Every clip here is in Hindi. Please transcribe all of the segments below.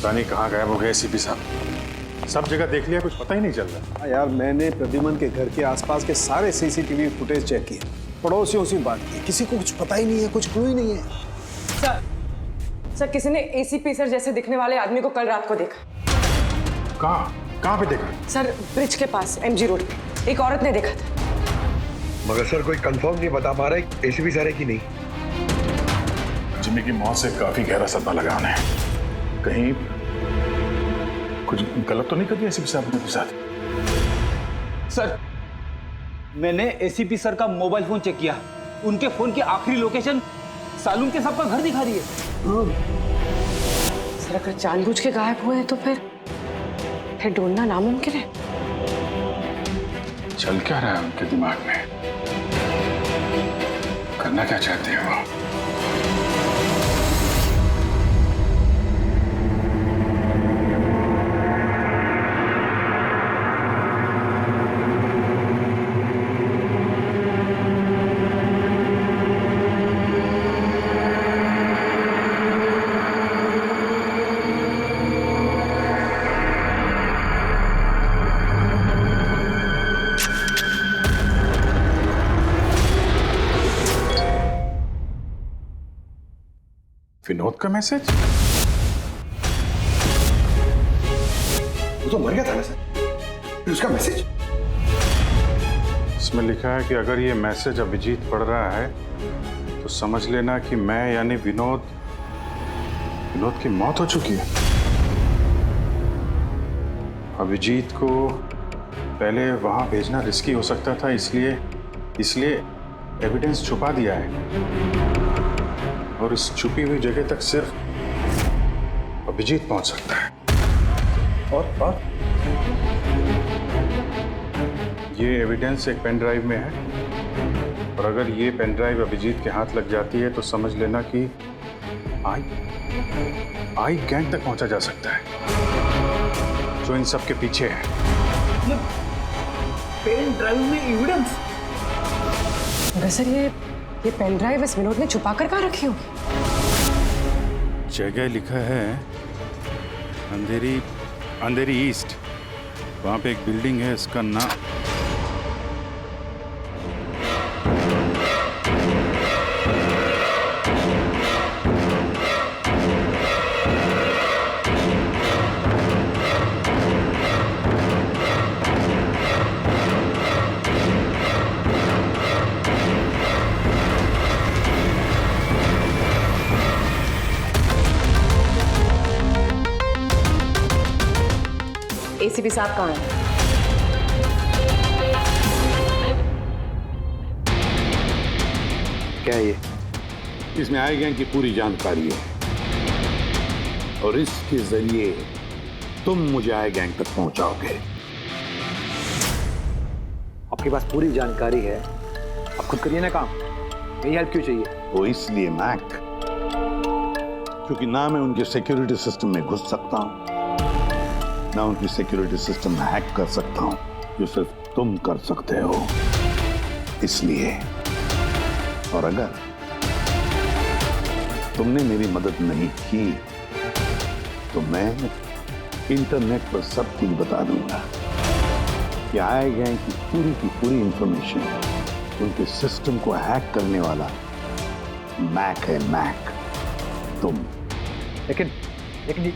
पता नहीं कहाँ गायब हो गए एसीपी साहब। सब जगह देख लिया, कुछ पता ही नहीं चल रहा। यार मैंने प्रद्युमन के घर के आसपास के सारे सीसीटीवी फुटेज चेक किए, पड़ोसियों से बात की, किसी को कुछ पता ही नहीं है, कुछ क्लू ही नहीं है। सर किसी ने एसीपी सर जैसे दिखने वाले आदमी को कल रात को देखा। कहाँ पे देखा? सर ब्रिज के पास एमजी रोड पे एक औरत ने देखा था। मगर सर कोई कंफर्म नहीं बता पा रहा एसीपी सर है कि नहीं। जिम्मी की मौत से काफी गहरा सदमा लगा उन्हें। कहीं कुछ गलत तो नहीं कर दिया एसीपी साहब ने के साथ? सर मैंने एसीपी सर का मोबाइल फोन चेक किया, उनके फोन की आखिरी लोकेशन सालून के साहब का घर दिखा रही है। सर अगर जानबूझ के गायब हुए हैं तो फिर ढूंढना नामुमकिन है। चल क्या रहा है उनके दिमाग में? करना क्या चाहते हैं वो? विनोद का मैसेज? वो तो मर गया था ना सर, फिर उसका मैसेज? इसमें लिखा है कि अगर ये मैसेज अभिजीत पढ़ रहा है तो समझ लेना कि मैं यानी विनोद की मौत हो चुकी है। अभिजीत को पहले वहां भेजना रिस्की हो सकता था, इसलिए एविडेंस छुपा दिया है और इस छुपी हुई जगह तक सिर्फ अभिजीत पहुंच सकता है। और ये एविडेंस एक पेन ड्राइव में है और अगर ये पेन ड्राइव अभिजीत के हाथ लग जाती है तो समझ लेना कि आई गैंग तक पहुंचा जा सकता है जो इन सब के पीछे है। पेन ड्राइव में एविडेंस? सर ये पेन ड्राइव इस विनोद ने छुपा कर कहाँ रखी होगी? जगह लिखा है अंधेरी ईस्ट, वहां पे एक बिल्डिंग है, इसका नाम एसीपी साहब कहाँ हैं? क्या है ये? इसमें आई गैंग की पूरी जानकारी है और इसके जरिए तुम मुझे आई गैंग तक पहुंचाओगे। आपके पास पूरी जानकारी है, आप खुद करिए ना काम, मेरी हेल्प क्यों चाहिए? वो इसलिए मैक क्योंकि ना मैं उनके सिक्योरिटी सिस्टम में घुस सकता हूं, ना उनकी सिक्योरिटी सिस्टम में हैक कर सकता हूं, जो सिर्फ तुम कर सकते हो। इसलिए और अगर तुमने मेरी मदद नहीं की तो मैं इंटरनेट पर सब कुछ बता दूंगा कि आई गैंग की पूरी इंफॉर्मेशन उनके सिस्टम को हैक करने वाला मैक है, मैक तुम। लेकिन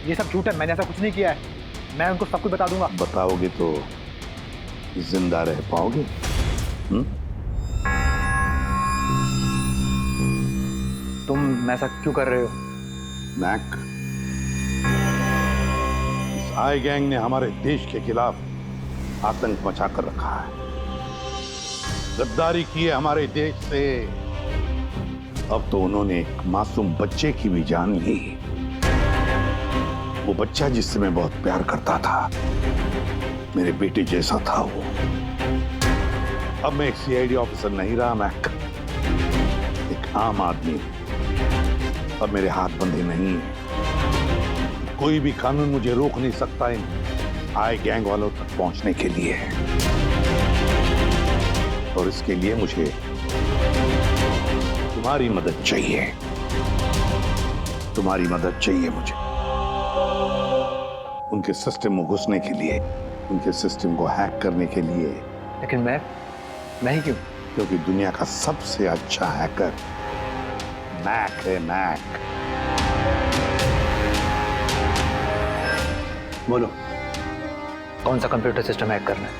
ये सब झूठ है, मैंने ऐसा कुछ नहीं किया है। मैं उनको सब कुछ बता दूंगा। बताओगे तो जिंदा रह पाओगे? तुम ऐसा क्यों कर रहे हो? मैक, इस आई गैंग ने हमारे देश के खिलाफ आतंक मचा कर रखा है, गद्दारी की है हमारे देश से। अब तो उन्होंने एक मासूम बच्चे की भी जान ली, वो बच्चा जिससे मैं बहुत प्यार करता था, मेरे बेटे जैसा था वो। अब मैं एक सीआईडी ऑफिसर नहीं रहा मैक, एक आम आदमी। अब मेरे हाथ बंधे नहीं हैं, कोई भी कानून मुझे रोक नहीं सकता इन आई गैंग वालों तक पहुंचने के लिए। और इसके लिए मुझे तुम्हारी मदद चाहिए, तुम्हारी मदद चाहिए मुझे। उनके सिस्टम में घुसने के लिए, उनके सिस्टम को हैक करने के लिए। लेकिन मैं ही क्यों? क्योंकि दुनिया का सबसे अच्छा हैकर मैक है, मैक। बोलो, कौन सा कंप्यूटर सिस्टम हैक करना है?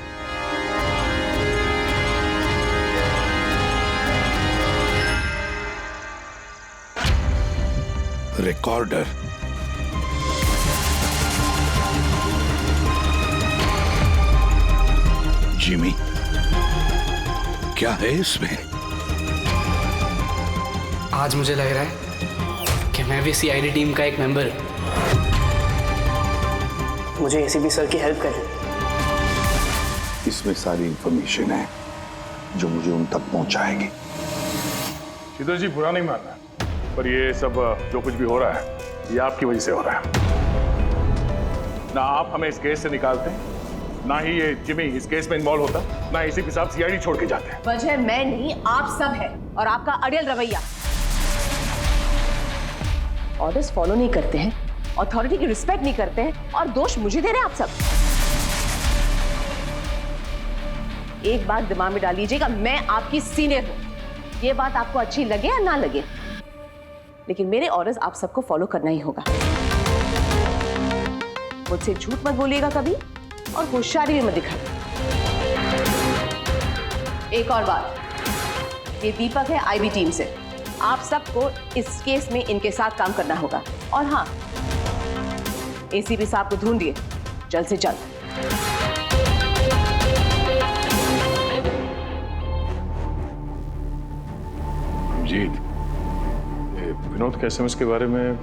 रिकॉर्डर। जिमी, क्या है इसमें? आज मुझे लग रहा है कि मैं भी सीआईडी टीम का एक मेंबर हूं। मुझे एसीपी सर की हेल्प करनी। इसमें सारी इंफॉर्मेशन है जो मुझे उन तक पहुंचाएगी। शीतल जी, बुरा नहीं मानना, पर ये सब जो कुछ भी हो रहा है ये आपकी वजह से हो रहा है। ना आप हमें इस केस से निकालते, ना ही ये जिमी इस केस में इन्वॉल्व होता, ना एसीपी साहब सीआईडी छोड़ के जाते हैं। वजह मैं नहीं, आप सब है, और आपका अड़ियल रवैया। ऑर्डर्स फॉलो नहीं करते हैं, अथॉरिटी की रिस्पेक्ट नहीं करते हैं, और दोष मुझे दे रहे हैं आप सब। एक बात दिमाग में डाल लीजिएगा, मैं आपकी सीनियर हूं। ये बात आपको अच्छी लगे या ना लगे, लेकिन मेरे ऑर्डर्स आप सबको फॉलो करना ही होगा। मुझसे झूठ मत बोलिएगा कभी, और होशियारी भी मत दिखाइए। एक और बात, ये दीपक है आईबी टीम से। आप सबको इस केस में इनके साथ काम करना होगा। और हाँ, एसीपी साहब को ढूंढिए जल्द से जल्द। जीत, विनोद के एसएमएस के बारे में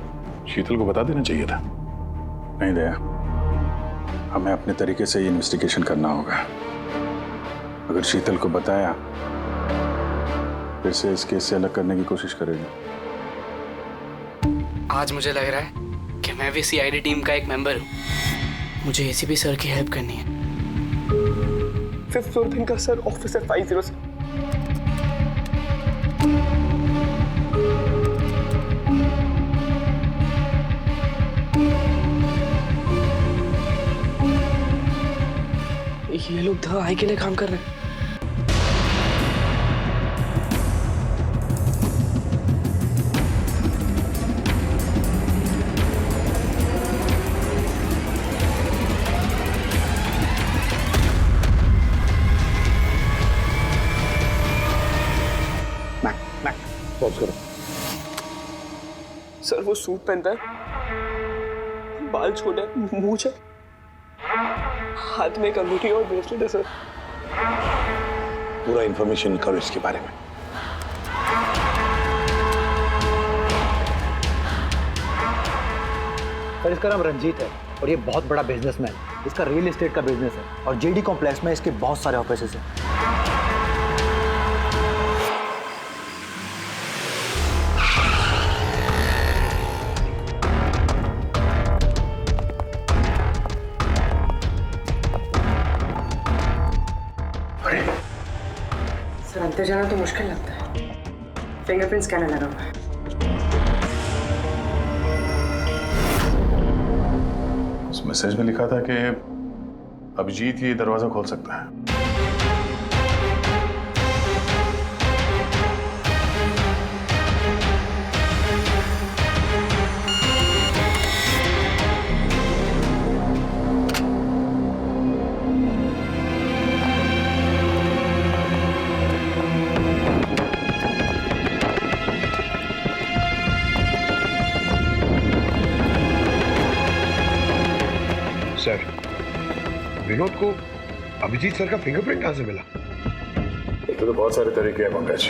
शीतल को बता देना चाहिए था। नहीं दया, हमें अपने तरीके से ये इन्वेस्टिगेशन करना होगा। अगर शीतल को बताया फिर से इस केस से अलग करने की कोशिश करेगी। आज मुझे लग रहा है कि मैं भी सीआईडी टीम का एक मेंबर हूं। मुझे एसीपी सर की हेल्प करनी है। 5th फ्लोर दिन का सर, ऑफिसर 506। ये लोग द आई के लिए काम कर रहे हैं। पॉज करो। सर वो सूट पहनता है, बाल छोटा है, मूंछ है, हाथ में एक अंगूठी और ब्रेसलेट है सर। पूरा इंफॉर्मेशन करो इसके बारे में। सर, इसका नाम रंजीत है और ये बहुत बड़ा बिजनेसमैन। इसका रियल एस्टेट का बिजनेस है और जेडी कॉम्प्लेक्स में इसके बहुत सारे ऑफिसेस हैं। सर, अंदर जाना तो मुश्किल लगता है। फिंगरप्रिंट स्कैनर लगा हुआ है। उस मैसेज में लिखा था कि अभिजीत ये दरवाजा खोल सकता है। सर, विनोद को अभिजीत सर का फिंगरप्रिंट कहां से मिला? तो बहुत सारे तरीके हैं पंकज।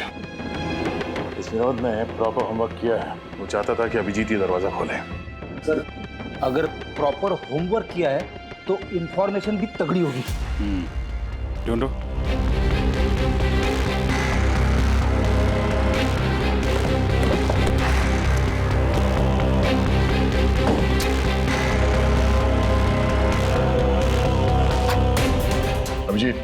इस विनोद ने प्रॉपर होमवर्क किया है। वो चाहता था कि अभिजीत ये दरवाजा खोले। सर, अगर प्रॉपर होमवर्क किया है तो इंफॉर्मेशन भी तगड़ी होगी। ढूंढो। अभिजीत,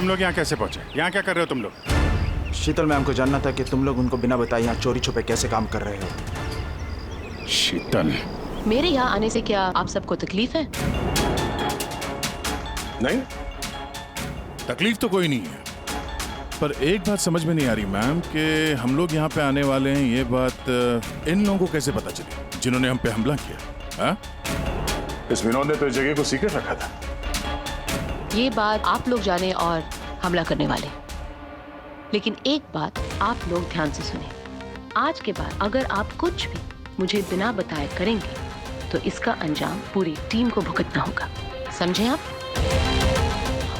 लोग यहाँ कैसे पहुंचे? यहाँ क्या कर रहे हो तुम लोग? शीतल मैम को जानना था कि तुम लोग उनको बिना बताए यहाँ चोरी छुपे कैसे काम कर रहे हो। शीतल, मेरे यहाँ आने से क्या आप सबको तकलीफ है? नहीं, तकलीफ तो कोई नहीं है, पर एक बात समझ में नहीं आ रही मैम कि हम लोग यहाँ पे आने वाले हैं, ये बात इन लोगों को कैसे पता चली जिन्होंने हम पे हमला किया? हाँ? इस विनोद ने तो इस जगह को सीक्रेट रखा था। ये बात आप लोग जाने और हमला करने वाले, लेकिन एक बात आप लोग ध्यान से सुने। आज के बाद अगर आप कुछ भी मुझे बिना बताए करेंगे तो इसका अंजाम पूरी टीम को भुगतना होगा, समझे आप?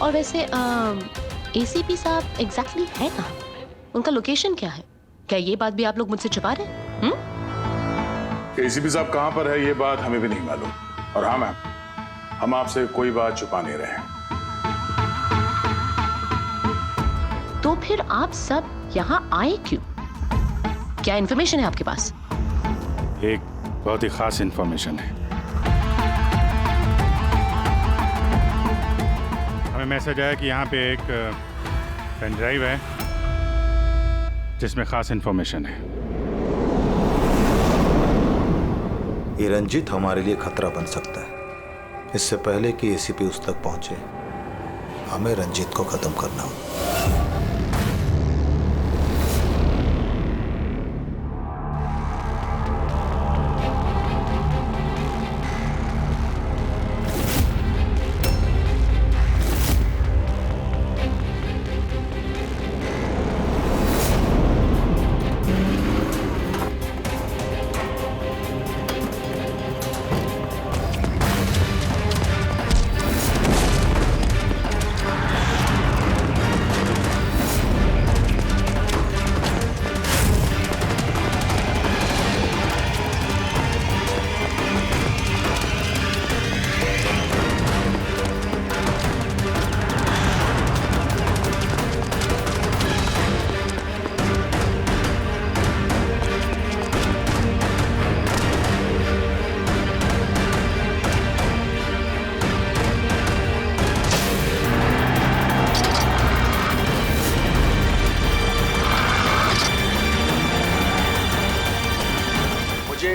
और वैसे एसीपी साहब एग्जैक्टली है कहाँ? उनका लोकेशन क्या है? क्या ये बात भी आप लोग मुझसे छुपा रहे हैं? एसीपी साहब कहाँ पर है ये बात हमें भी नहीं मालूम। और हाँ मैम, हम आपसे कोई बात छुपा नहीं रहे हैं। तो फिर आप सब यहाँ आए क्यों? क्या इन्फॉर्मेशन है आपके पास? एक बहुत ही खास इंफॉर्मेशन है। हमें मैसेज आया कि यहाँ पे एक पेन ड्राइव है जिसमें खास इंफॉर्मेशन है। ये रंजीत हमारे लिए खतरा बन सकता है। इससे पहले कि एसीपी उस तक पहुंचे, हमें रंजीत को खत्म करना होगा।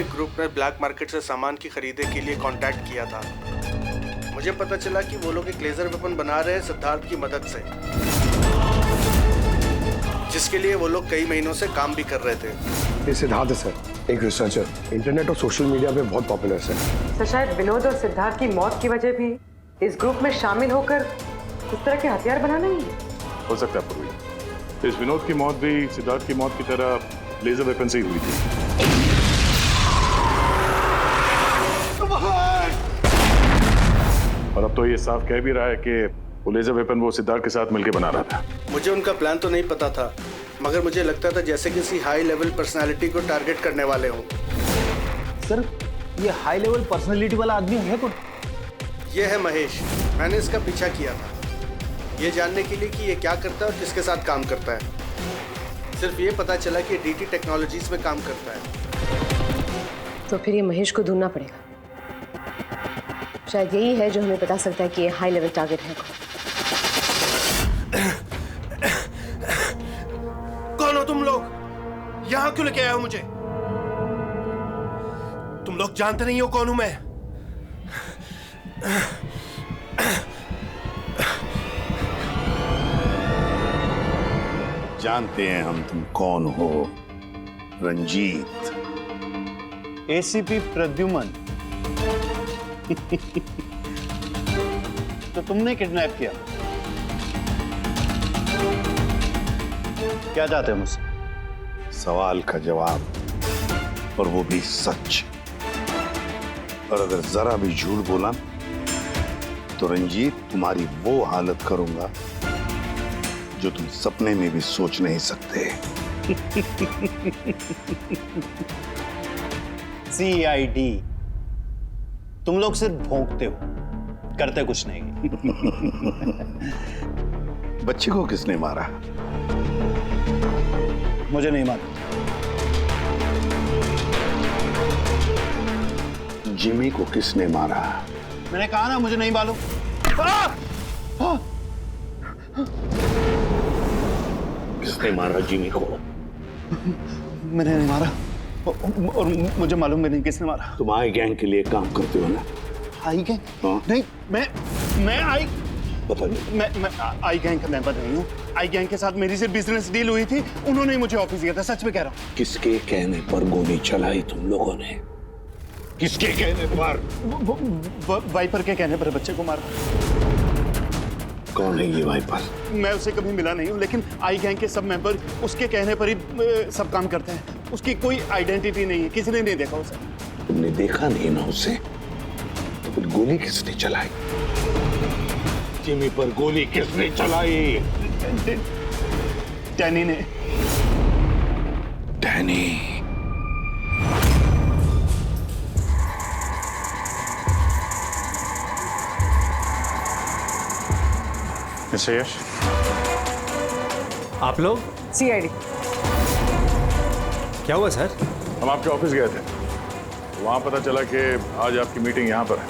ग्रुप ने ब्लैक मार्केट से सामान की खरीदे के लिए कांटेक्ट किया था। मुझे पता चला कि वो लोग एक लेजर वेपन बना रहे हैं सिद्धार्थ की मदद से, जिसके लिए वो लोग कई महीनों से काम भी कर रहे थे। ये सिद्धार्थ है सर, एक रिसर्चर, इंटरनेट और सोशल मीडिया पे बहुत पॉपुलर है सर। शायद विनोद और सिद्धार्थ की मौत की वजह भी इस ग्रुप में शामिल होकर इस तरह के हथियार बनाना ही है। हो सकता है पूर्वी, इस विनोद की मौत भी सिद्धार्थ की मौत की तरह लेजर वेपन से ही हुई थी। और अब तो ये साफ कह भी रहा है कि वो लेजर वेपन वो सिद्धार्थ के साथ मिलकर बना रहा था। मुझे उनका प्लान तो नहीं पता था, मगर मुझे लगता था जैसे किसी हाई लेवल पर्सनालिटी को टारगेट करने वाले हों। सर, ये हाई लेवल पर्सनालिटी वाला आदमी है कौन? ये है महेश। मैंने इसका पीछा किया था ये जानने के लिए कि ये क्या करता है और किसके साथ काम करता है। सिर्फ ये पता चला कि डीटी टेक्नोलॉजीज में काम करता है। तो फिर ये महेश को ढूंढना पड़ेगा। शायद यही है जो हमें बता सकता है कि ये हाई लेवल टारगेट है। कौन हो तुम लोग? यहाँ क्यों लेके आए हो मुझे? तुम लोग जानते नहीं हो कौन हूं मैं। जानते हैं हम तुम कौन हो, रंजीत। एसीपी प्रद्युमन। तो तुमने किडनैप किया? क्या चाहते हो मुझसे? सवाल का जवाब, और वो भी सच। और अगर जरा भी झूठ बोला तो रंजीत तुम्हारी वो हालत करूंगा जो तुम सपने में भी सोच नहीं सकते। सीआईडी, तुम लोग सिर्फ भौंकते हो, करते कुछ नहीं। बच्चे को किसने मारा? मुझे नहीं मालूम। जिमी को किसने मारा? मैंने कहा ना मुझे नहीं मालूम। किसने मारा जिमी को? मैंने नहीं मारा और मुझे मालूम भी नहीं किसने मारा। तुम आई गैंग के लिए काम करते हो ना? आई गैंग? हाँ। नहीं, मैं आई पता नहीं। मैं आई गैंग का मेंबर नहीं हूँ। आई गैंग के साथ मेरी सिर्फ बिजनेस डील हुई थी, उन्होंने ही मुझे ऑफिस दिया था, सच में कह रहा हूँ। किसके कहने पर गोली चलाई तुम लोगों ने? किसके कहने पर? वाइपर के कहने पर बच्चे को मारा। कौन है ये वाइपर? मैं उसे कभी मिला नहीं हूँ, लेकिन आई गैंग के सब मेंबर उसके कहने पर ही सब काम करते हैं। उसकी कोई आइडेंटिटी नहीं है, किसी ने नहीं देखा उसे। तुमने देखा नहीं ना उसे? तो फिर गोली किसने चलाई? जिमी पर गोली किसने चलाई? डैनी ने। डैनी? मिस्टर यश, आप लोग? सीआईडी। क्या हुआ सर? हम आपके ऑफिस गए थे, वहाँ पता चला कि आज आपकी मीटिंग यहाँ पर है,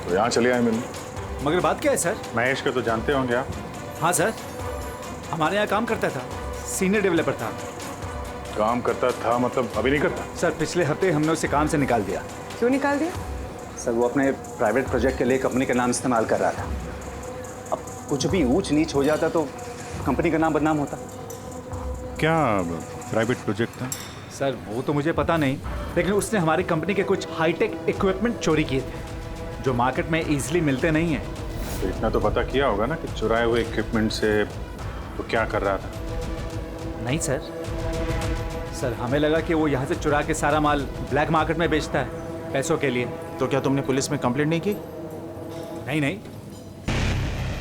तो यहाँ चले आए मिलने। मगर बात क्या है सर? महेश को तो जानते होंगे आप? हाँ सर, हमारे यहाँ काम करता था, सीनियर डेवलपर था। काम करता था मतलब अभी नहीं करता? सर पिछले हफ्ते हमने उसे काम से निकाल दिया। क्यों निकाल दिया? सर वो अपने प्राइवेट प्रोजेक्ट के लिए कंपनी का नाम इस्तेमाल कर रहा था। अब कुछ भी ऊंच नीच हो जाता तो कंपनी का नाम बदनाम होता। क्या प्राइवेट प्रोजेक्ट था? सर वो तो मुझे पता नहीं, लेकिन उसने हमारी कंपनी के कुछ हाईटेक इक्विपमेंट चोरी किए थे जो मार्केट में इजीली मिलते नहीं हैं। तो इतना तो पता किया होगा ना कि चुराए हुए इक्विपमेंट से वो क्या कर रहा था? नहीं सर, सर हमें लगा कि वो यहाँ से चुरा के सारा माल ब्लैक मार्केट में बेचता है पैसों के लिए। तो क्या तुमने पुलिस में कंप्लेंट नहीं की? नहीं नहीं,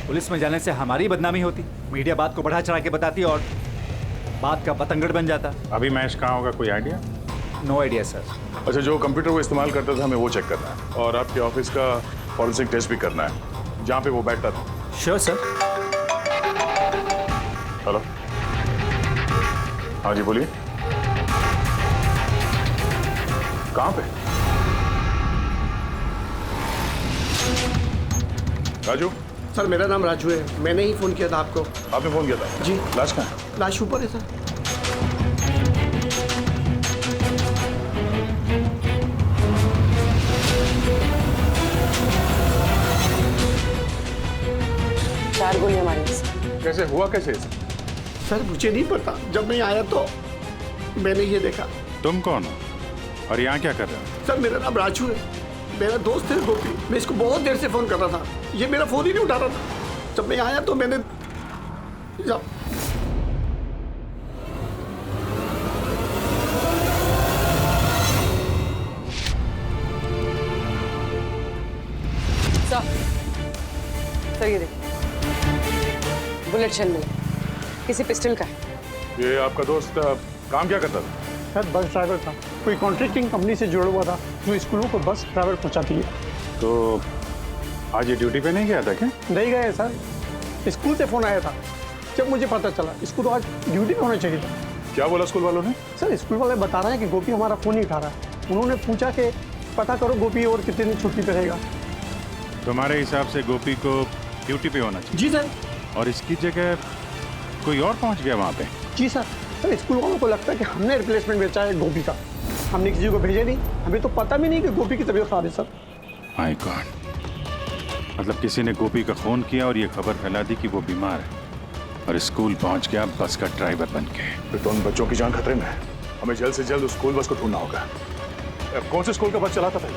पुलिस में जाने से हमारी बदनामी होती, मीडिया बात को बढ़ा चढ़ा के बताती और बात का पतंगड़ बन जाता। अभी महेश कहाँ होगा, कोई आइडिया? No idea sir. अच्छा, जो कंप्यूटर वो इस्तेमाल करता था हमें वो चेक करना है और आपके ऑफिस का फॉरेंसिक टेस्ट भी करना है जहाँ पे वो बैठता था। Sure sir. हेलो, हाँ जी बोलिए, कहाँ पे? राजू? सर मेरा नाम राजू है, मैंने ही फोन किया था आपको। आपने फोन किया था? जी। लाश कहाँ है? लाश ऊपर है सर। चार गोलियां मारी इसने। कैसे हुआ, कैसे? सर मुझे नहीं पता, जब मैं आया तो मैंने ये देखा। तुम कौन हो और यहाँ क्या कर रहे हो? सर मेरा नाम राजू है, मेरा दोस्त है गोपी। मैं इसको बहुत देर से फोन कर रहा था, ये मेरा फोन ही नहीं उठा रहा था। जब मैं आया तो मैंने सर ये देखिए, बुलेट शेल मिला, किसी पिस्टल का है। ये आपका दोस्त काम क्या करता था? सर बस ड्राइवर था, कोई कॉन्ट्रैक्टिंग कंपनी से जुड़ा हुआ था जो स्कूलों को बस ड्राइवर पहुंचाती है। तो आज ये ड्यूटी पे नहीं गया था क्या? नहीं गए सर, स्कूल से फोन आया था, जब मुझे पता चला इसको तो आज ड्यूटी पे होना चाहिए था। क्या बोला स्कूल वालों ने? सर स्कूल वाले बता रहे हैं कि गोपी हमारा फोन नहीं उठा रहा है। उन्होंने पूछा कि पता करो गोपी और कितने दिन छुट्टी पे रहेगा। तुम्हारे हिसाब से गोपी को ड्यूटी पे होना चाहिए? जी सर। और इसकी जगह कोई और पहुंच गया वहाँ पे? जी सर। सर स्कूल वालों को लगता है कि हमने रिप्लेसमेंट बेचा है गोपी का, हमने किसी को भेजे नहीं, हमें तो पता भी नहीं कि गोपी की तबीयत खराब है सर। माय गॉड, मतलब किसी ने गोपी का फोन किया और ये खबर फैला दी कि वो बीमार है और स्कूल पहुंच गया बस का ड्राइवर बन के। फिर तो उन बच्चों की जान खतरे में है, हमें जल्द से जल्द उस स्कूल बस को ढूंढना होगा। कौन से स्कूल का बस चलाता था?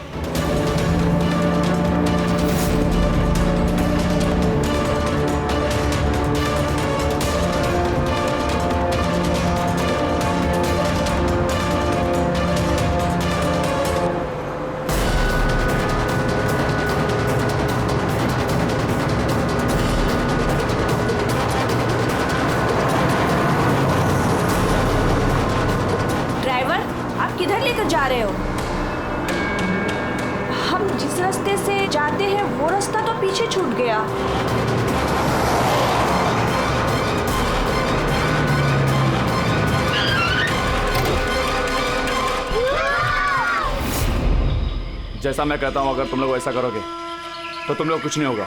किधर लेकर जा रहे हो? हम जिस रास्ते से जाते हैं वो रास्ता तो पीछे छूट गया। जैसा मैं कहता हूं, अगर तुम लोग ऐसा करोगे तो तुम लोग कुछ नहीं होगा।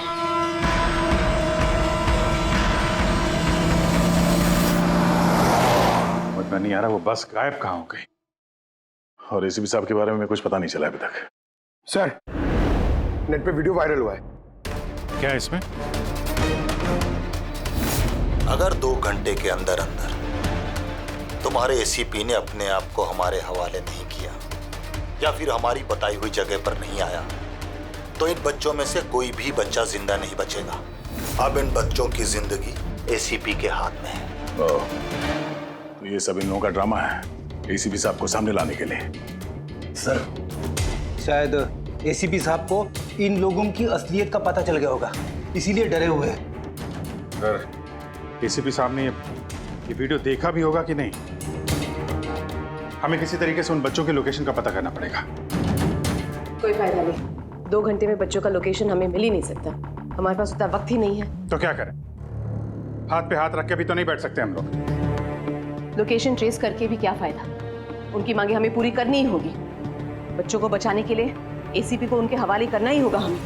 में नहीं आ रहा वो बस गायब कहाँ हो गई। और एसीपी साहब के बारे में कुछ पता नहीं चला अभी तक। सर, नेट पे वीडियो वायरल हुआ है। क्या है इसमें? अगर 2 घंटे के अंदर अंदर तुम्हारे एसीपी ने अपने आप को हमारे हवाले नहीं किया या फिर हमारी बताई हुई जगह पर नहीं आया तो इन बच्चों में से कोई भी बच्चा जिंदा नहीं बचेगा। अब इन बच्चों की जिंदगी एसीपी के हाथ में है। तो ये सब इन लोगों का ड्रामा है एसीपी साहब को सामने लाने के लिए। सर, शायद एसीपी साहब को इन लोगों की असलियत का पता चल गया होगा, इसीलिए डरे हुए हैं। सर, एसीपी साहब ने ये वीडियो देखा भी होगा कि नहीं? हमें किसी तरीके से उन बच्चों के लोकेशन का पता करना पड़ेगा। कोई फायदा नहीं, 2 घंटे में बच्चों का लोकेशन हमें मिल ही नहीं सकता। हमारे पास उतना वक्त ही नहीं है। तो क्या करें? हाथ पे हाथ रख के भी तो नहीं बैठ सकते हम लोग। लोकेशन ट्रेस करके भी क्या फायदा? उनकी मांगे हमें पूरी करनी ही होगी। बच्चों को बचाने के लिए एसीपी को उनके हवाले करना ही होगा हमें।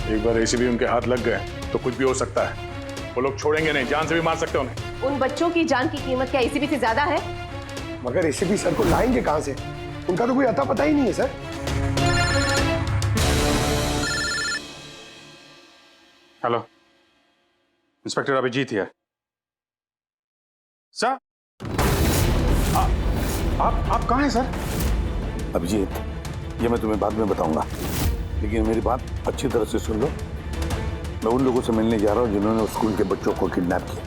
एक बार एसीपी उनके हाथ लग गए तो कुछ भी हो सकता है। वो लोग छोड़ेंगे नहीं, जान से भी मार सकते उन्हें। उन बच्चों की जान की कीमत क्या एसीपी से ज्यादा है? मगर एसीपी सर को लाएंगे कहां से? उनका तो कोई अता पता ही नहीं है sir. Hello, inspector Abhijeet here. Sir, आप कहाँ हैं सर? अभिजीत, ये मैं तुम्हें बाद में बताऊंगा, लेकिन मेरी बात अच्छी तरह से सुन लो। मैं उन लोगों से मिलने जा रहा हूँ जिन्होंने उस स्कूल के बच्चों को किडनैप किया।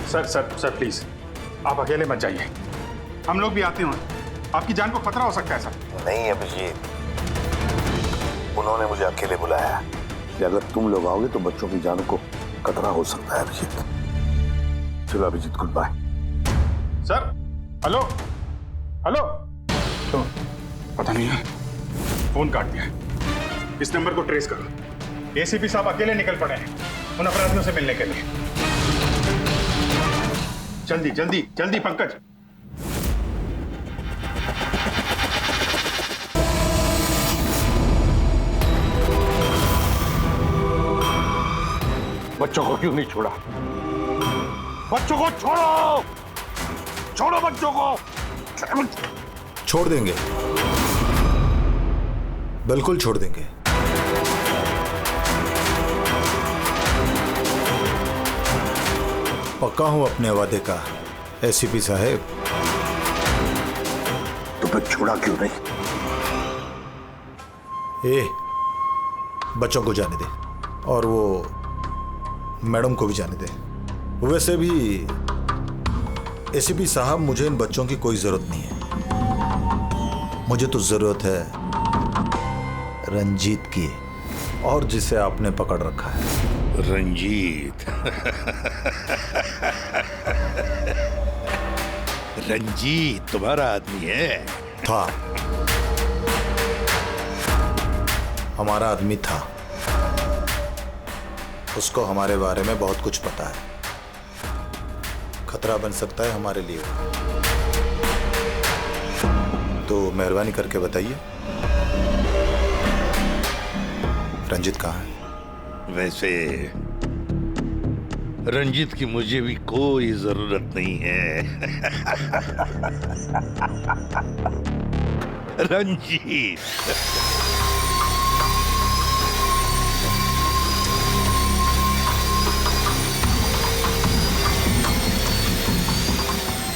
सर प्लीज आप अकेले मत जाइए, हम लोग भी आते हैं। आपकी जान को खतरा हो सकता है सर। नहीं अभिजीत, उन्होंने मुझे अकेले बुलाया है कि अगर तुम लोग आओगे तो बच्चों की जान को खतरा हो सकता है। अभिजीत, चलो Abhijeet, good bye. Sir, hello hello, तो पता नहीं है, फोन काट दिया। इस नंबर को ट्रेस करो। एसीपी साहब अकेले निकल पड़े हैं उन अपराधियों से मिलने के लिए। जल्दी जल्दी जल्दी पंकज। बच्चों को क्यों नहीं छोड़ा? बच्चों को छोड़ो, छोड़ो बच्चों को। छोड़ देंगे, बिल्कुल छोड़ देंगे। पक्का हूं अपने वादे का एसीपी साहब। तो फिर छोड़ा क्यों नहीं? बच्चों को जाने दे और वो मैडम को भी जाने दे। वैसे भी एसीपी साहब, मुझे इन बच्चों की कोई जरूरत नहीं है। मुझे तो जरूरत है रंजीत की, और जिसे आपने पकड़ रखा है। रंजीत रंजीत तुम्हारा आदमी है? था, हमारा आदमी था। उसको हमारे बारे में बहुत कुछ पता है। खतरा बन सकता है हमारे लिए, तो मेहरबानी करके बताइए रंजीत कहाँ है? वैसे रंजीत की मुझे भी कोई जरूरत नहीं है। रंजीत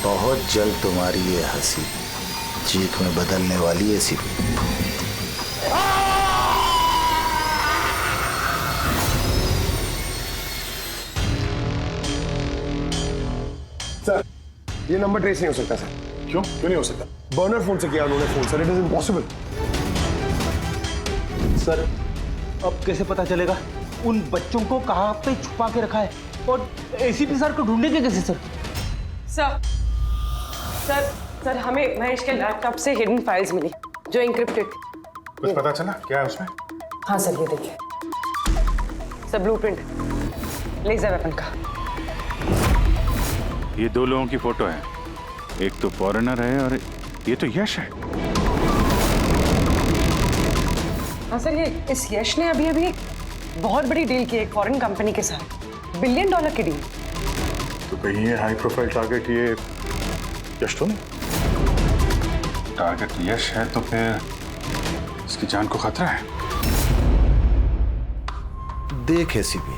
बहुत जल्द तुम्हारी ये हंसी चीख में बदलने वाली है सीपी। सर, ये नंबर ट्रेस नहीं हो सकता सर। क्यों नहीं हो सकता? बर्नर फोन से किया उन्होंने phone sir, it is impossible. Sir, अब कैसे पता चलेगा उन बच्चों को कहाँ पे छुपा के रखा है? और एसीपी सर को ढूंढेंगे कैसे सर? सर हमें महेश के लैपटॉप से हिडन फाइल्स मिली जो इंक्रिप्टेड थी। कुछ पता चला क्या है उसमें? हाँ सर, ये देखिए, सब ब्लूप्रिंट लेजर वेपन का। ये 2 लोगों की फोटो है, एक तो फॉरेनर है और ये तो यश है। हाँ सर, ये इस यश ने अभी बहुत बड़ी डील की एक फॉरेन कंपनी के साथ, $1 बिलियन की डील। तो कहीं ये हाई प्रोफाइल टारगेट ये यश तो नहीं? टारगेट यश है तो फिर इसकी जान को खतरा है। देख एसीपी,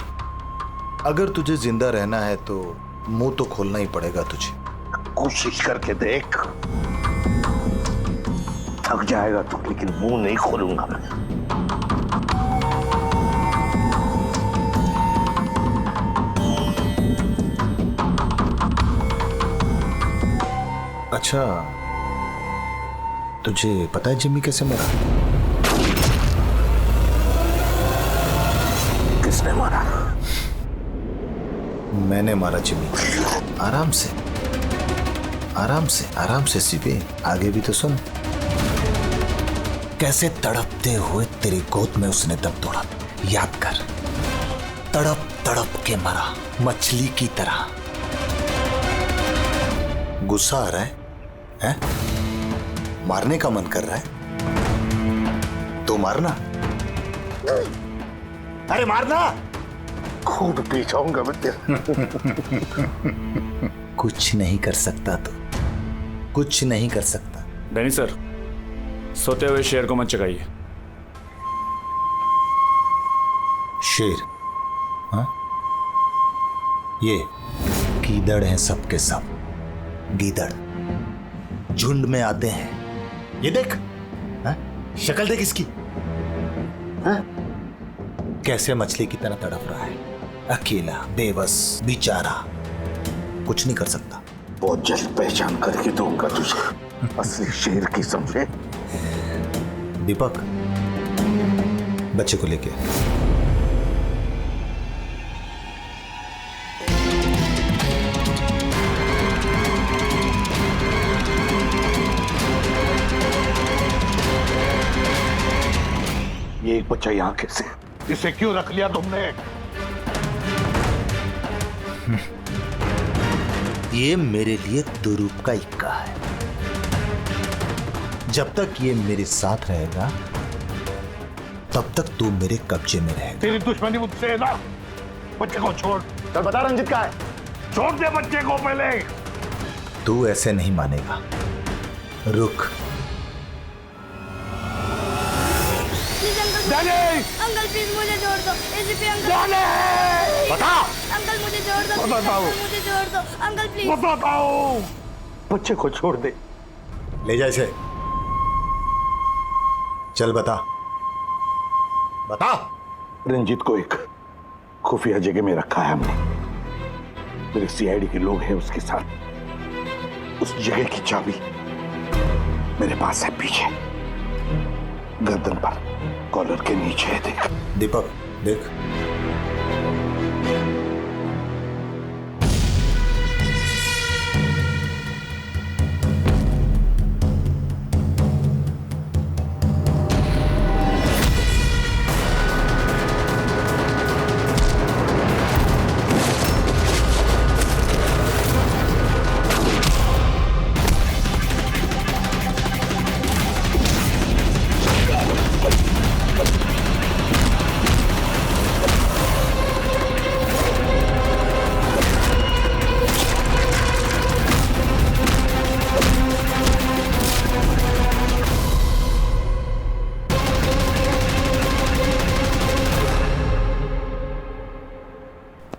अगर तुझे जिंदा रहना है तो मुंह तो खोलना ही पड़ेगा तुझे। कोशिश करके देख। थक जाएगा तो, लेकिन मुंह नहीं खोलूंगा मैं। अच्छा, तुझे पता है जिम्मी कैसे मरा? किसने मारा? मैंने मारा जिम्मी। आराम से आराम से आराम से सीपी, आगे भी तो सुन। कैसे तड़पते हुए तेरी गोद में उसने दम तोड़ा, याद कर। तड़प तड़प के मरा, मछली की तरह। गुस्सा आ रहा है, हैं? मारने का मन कर रहा है तो मारना। अरे मारना, खूब पी जाऊंगा मैं तेरा। कुछ नहीं कर सकता तो, कुछ नहीं कर सकता। डैनी सर, सोते हुए शेर को मत चगाइए। शेर? हाँ? ये गीदड़ हैं सबके सब। गीदड़ झुंड में आते हैं। ये देख, हाँ? शक्ल देख इसकी, हाँ? कैसे मछली की तरह तड़प रहा है, अकेला, बेबस, बेचारा, कुछ नहीं कर सकता। बहुत जल्द पहचान करके दूंगा तुझे, असली शेर की, समझे? दीपक, बच्चे को लेके ये एक बच्चा यहाँ कैसे? इसे क्यों रख लिया तुमने? ये मेरे लिए दुरूप का इक्का है। जब तक ये मेरे साथ रहेगा तब तक तू मेरे कब्जे में रहेगा। तेरी दुश्मनी मुझसे है ना? बच्चे को छोड़। चल बता रंजित का है, छोड़ दे बच्चे को पहले। तू ऐसे नहीं मानेगा, रुक। अंकल प्लीज मुझे छोड़ दो। एसीपी अंकल, बता। अंकल मुझे छोड़ दो। बताओ। मुझे छोड़ दो अंकल प्लीज। बताओ। बच्चे को छोड़ दे। ले जा इसे। चल बता, बता। रंजीत को एक खुफिया जगह में रखा है हमने। मेरे सीआईडी के लोग हैं उसके साथ। उस जगह की चाबी मेरे पास है, पीछे गर्दन पर, कॉलर के नीचे है। देख दीपक, देख।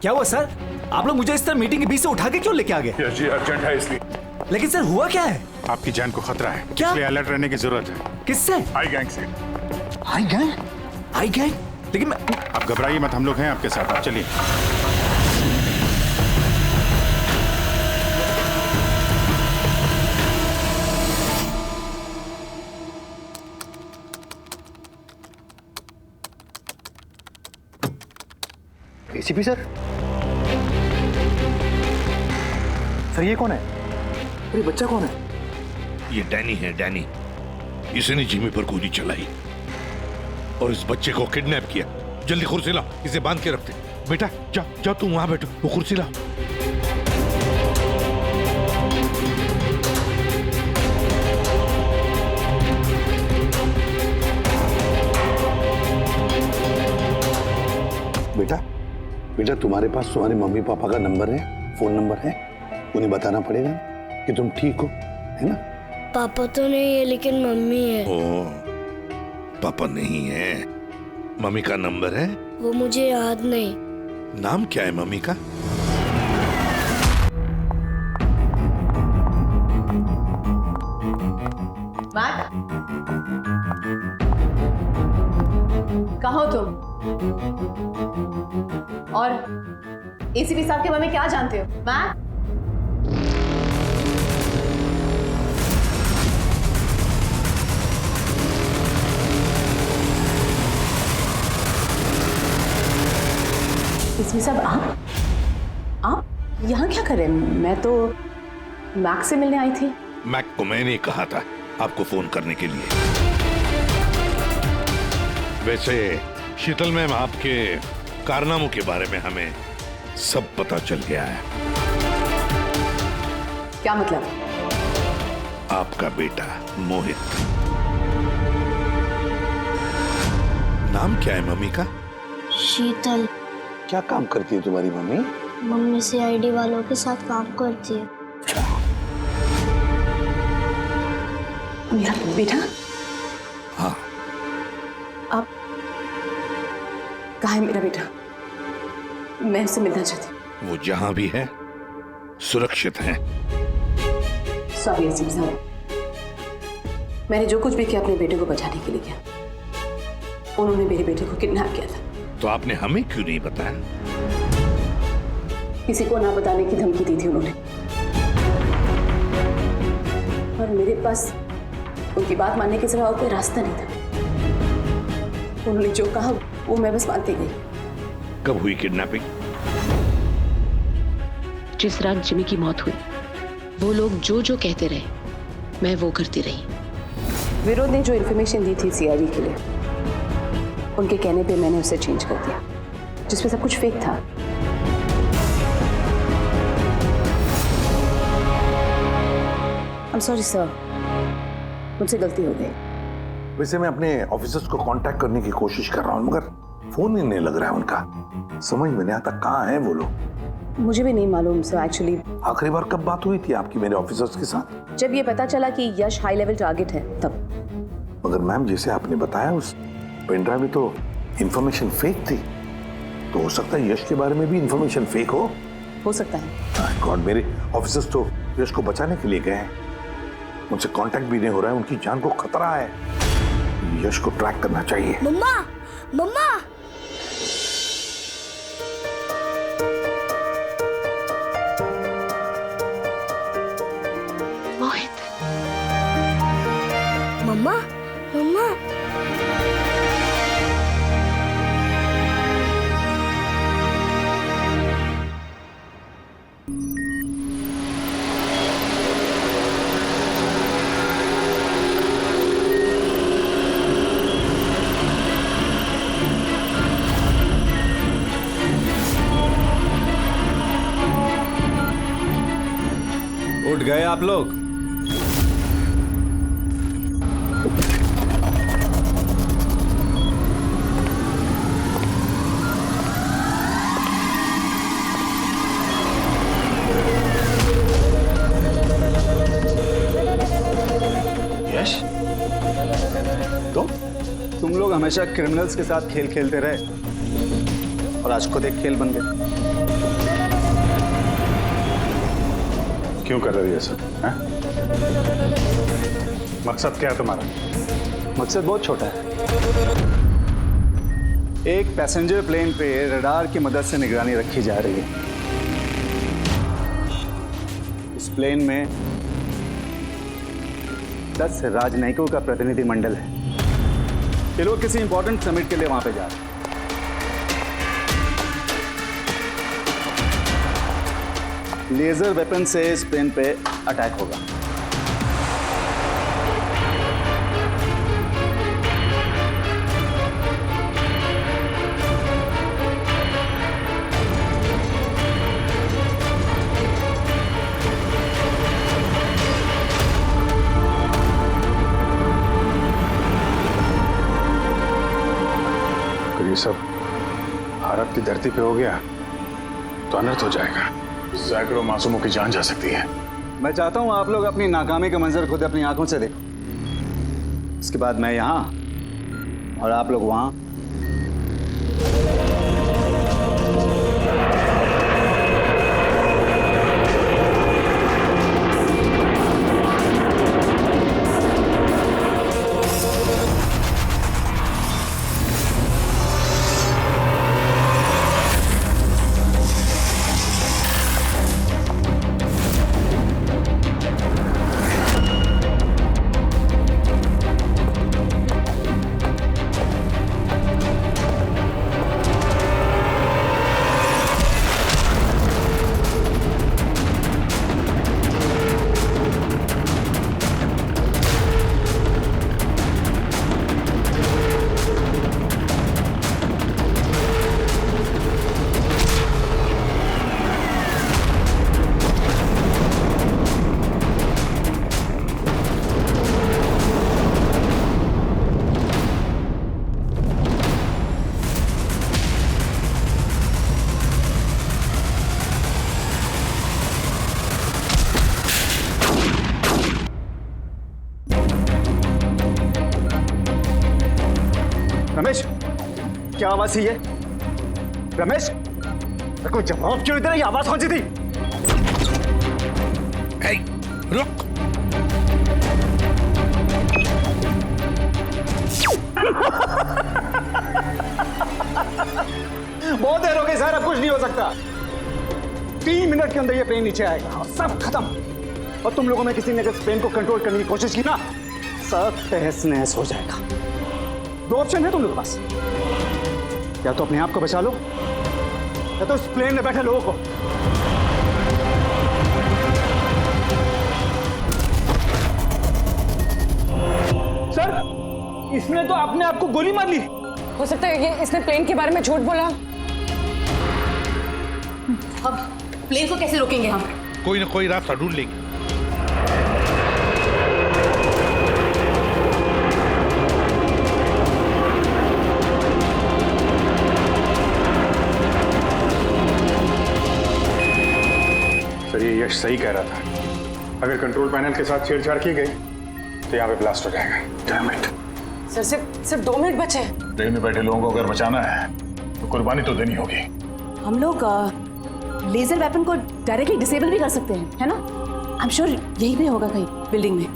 क्या हुआ सर? आप लोग मुझे इस तरह मीटिंग के बीच से उठा के क्यों लेके आ गए? यश जी, अर्जेंट है इसलिए। लेकिन सर हुआ क्या है? आपकी जान को खतरा है, क्या? इसलिए अलर्ट रहने की जरूरत है। किससे? आई गैंग से। आई गैंग? आई गैंग? लेकिन आप घबराइए मत, हम लोग हैं आपके साथ, आप चलिए। एसीपी सर, सर ये कौन है? अरे बच्चा कौन है? ये डैनी है, डैनी। इसने जिमी पर गोली चलाई और इस बच्चे को किडनैप किया। जल्दी कुर्सी ला, इसे बांध के रखते। बेटा जा जा, तू वहां बैठो, वो कुर्सी ला। बेटा, बेटा तुम्हारे पास तुम्हारे मम्मी पापा का नंबर है? फोन नंबर है? उन्हें बताना पड़ेगा कि तुम ठीक हो, है ना? पापा तो नहीं है लेकिन मम्मी है। ओ, पापा नहीं है, मम्मी का नंबर है? वो मुझे याद नहीं। नाम क्या है मम्मी का? कहाँ हो तुम? और एसीपी साहब के बारे में क्या जानते हो? मैम, एसीपी साहब आप यहाँ क्या कर रहे हैं? मैं तो मैक से मिलने आई थी। मैक को मैंने कहा था आपको फोन करने के लिए। वैसे शीतल मैम, आपके कारनामों के बारे में हमें सब पता चल गया है। क्या मतलब? आपका बेटा मोहित। नाम क्या है मम्मी का? शीतल। क्या काम करती है तुम्हारी मम्मी? मम्मी सीआईडी वालों के साथ काम करती है। मेरा बेटा? हाँ। आप कहाँ है मेरा बेटा? मैं उससे मिलना चाहती हूँ। वो जहां भी है सुरक्षित है। सॉरी एसीपी साहब, मैंने जो कुछ भी किया अपने बेटे को बचाने के लिए किया। उन्होंने मेरे बेटे को किडनैप किया था। तो आपने हमें क्यों नहीं बताया? किसी को ना बताने की धमकी दी थी उन्होंने, और मेरे पास उनकी बात मानने के सिवा और कोई रास्ता नहीं था। उन्होंने जो कहा वो मैं बस मानती गई। कब हुई किडनैपिंग? जिस रात जिमी की मौत हुई, वो लोग जो जो कहते रहे मैं वो करती रही। विरोध ने जो इन्फॉर्मेशन दी थी सीआईडी के लिए, उनके कहने पे मैंने उसे चेंज कर दिया, जिसमें सब कुछ फेक था। I'm sorry sir, मुझसे गलती हो गई। वैसे मैं अपने ऑफिसर्स को कांटेक्ट करने की कोशिश कर रहा हूँ, मगर फोन ही नहीं लग रहा है उनका। समझ में नहीं आता कहाँ हैं वो लोग। मुझे भी नहीं मालूम सर एक्चुअली। आखिरी बार कब बात हुई थी आपकी मेरे ऑफिसर्स के साथ? जब ये पता चला कि यश हाई लेवल टारगेट है तब। मगर मैम, जैसे आपने बताया उस पेनड्राइव में तो इंफॉर्मेशन फेक थी, तो हो सकता है यश के बारे में भी इंफॉर्मेशन फेक हो सकता है। गॉड, मेरे ऑफिसर्स तो यश को बचाने के लिए गए हैं। मुझसे कांटेक्ट भी नहीं हो रहा है, उनकी जान को खतरा है। यश को ट्रैक करना चाहिए। मम्मा, मम्मा। मोहित। मम्मा, मम्मा। उठ गए आप लोग? यश, तुम लोग हमेशा क्रिमिनल्स के साथ खेल खेलते रहे और आज खुद एक खेल बन गए। क्यों कर रही है सर? मकसद क्या है तुम्हारा? मकसद बहुत छोटा है। एक पैसेंजर प्लेन पे रडार की मदद से निगरानी रखी जा रही है। इस प्लेन में 10 राजनयिकों का प्रतिनिधि मंडल है। ये लोग किसी इंपॉर्टेंट समिट के लिए वहां पे जा रहे हैं। लेजर वेपन से इस प्लेन पे अटैक होगा। अगर ये सब भारत की धरती पे हो गया तो अनर्थ हो जाएगा। सैकड़ों मासूमों की जान जा सकती है। मैं चाहता हूं आप लोग अपनी नाकामी का मंजर खुद अपनी आंखों से देखो। उसके बाद मैं यहां और आप लोग वहां। रमेश, क्या आवाज थी ये? रमेश, कोई जवाब क्यों इधर? ये आवाज कौन सी थी? रुक। बहुत देर हो गई सर, अब कुछ नहीं हो सकता। 3 मिनट के अंदर ये प्लेन नीचे आएगा और सब खत्म। और तुम लोगों में किसी ने अगर इस प्लेन को कंट्रोल करने की कोशिश की ना, सब तहस नहस हो जाएगा। 2 ऑप्शन है तुम लोगों के पास, या तो अपने आप को बचा लो या तो इस प्लेन में बैठे लोगों को। सर, इसने तो अपने आप को गोली मार ली। हो सकता है ये इसने प्लेन के बारे में झूठ बोला। अब प्लेन को कैसे रोकेंगे हम? कोई ना कोई रास्ता ढूंढ लेंगे। सर, ये यश सही कह रहा था। अगर कंट्रोल पैनल के साथ छेड़छाड़ की गई तो यहाँ पे ब्लास्ट हो जाएगा। Damn it. सर, सिर्फ 2 मिनट बचे। ट्रेन में बैठे लोगों को अगर बचाना है तो कुर्बानी तो देनी होगी। हम लोग लेजर वेपन को डायरेक्टली डिसेबल भी कर सकते हैं, है ना? आई एम श्योर यही पे होगा कहीं बिल्डिंग में।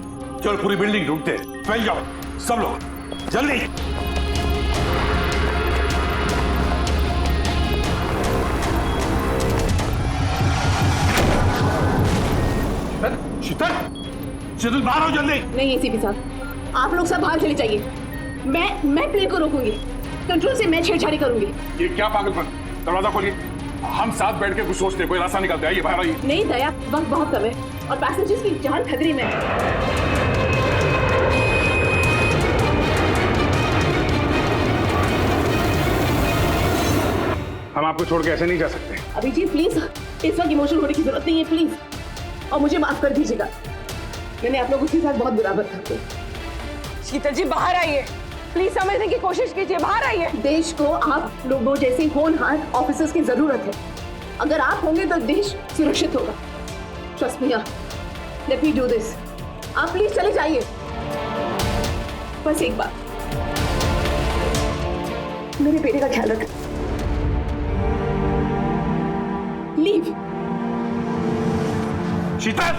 चल पूरी बिल्डिंग ढूंढते, फैल जाओ सब लोग, जल्दी। शीतल, शीतल बाहर हो जल्दी। नहीं एसीपी साहब, आप लोग सब बाहर चले जाइए। मैं प्लेन को रोकूंगी, कंट्रोल से मैं छेड़छाड़ी करूंगी। ये क्या पागलपन? दरवाजा खोलिए, हम साथ बैठ के कुछ सोचते, कोई रास्ता निकलते। आइए बाहर आइए। नहीं दया, वक्त बहुत कम है और पैसेंजर्स की जान खतरे में है। हम आपको छोड़ के ऐसे नहीं जा सकते। अभिजीत प्लीज, इस वक्त इमोशनल होने की जरूरत नहीं है प्लीज, और मुझे माफ कर दीजिएगा। मैंने आप लोगों के साथ बहुत बुरा बर्ताव किया। शीतल जी बाहर आइए, प्लीज समझने की कोशिश कीजिए, बाहर आइए। देश को आप लोगों जैसे होनहार ऑफिसर्स की जरूरत है। अगर आप होंगे तो देश सुरक्षित होगा। Trust me, let me do this. आप प्लीज चले जाइए। बस एक बात, मेरे बेटे का ख्याल रखना। लीव। शीतल,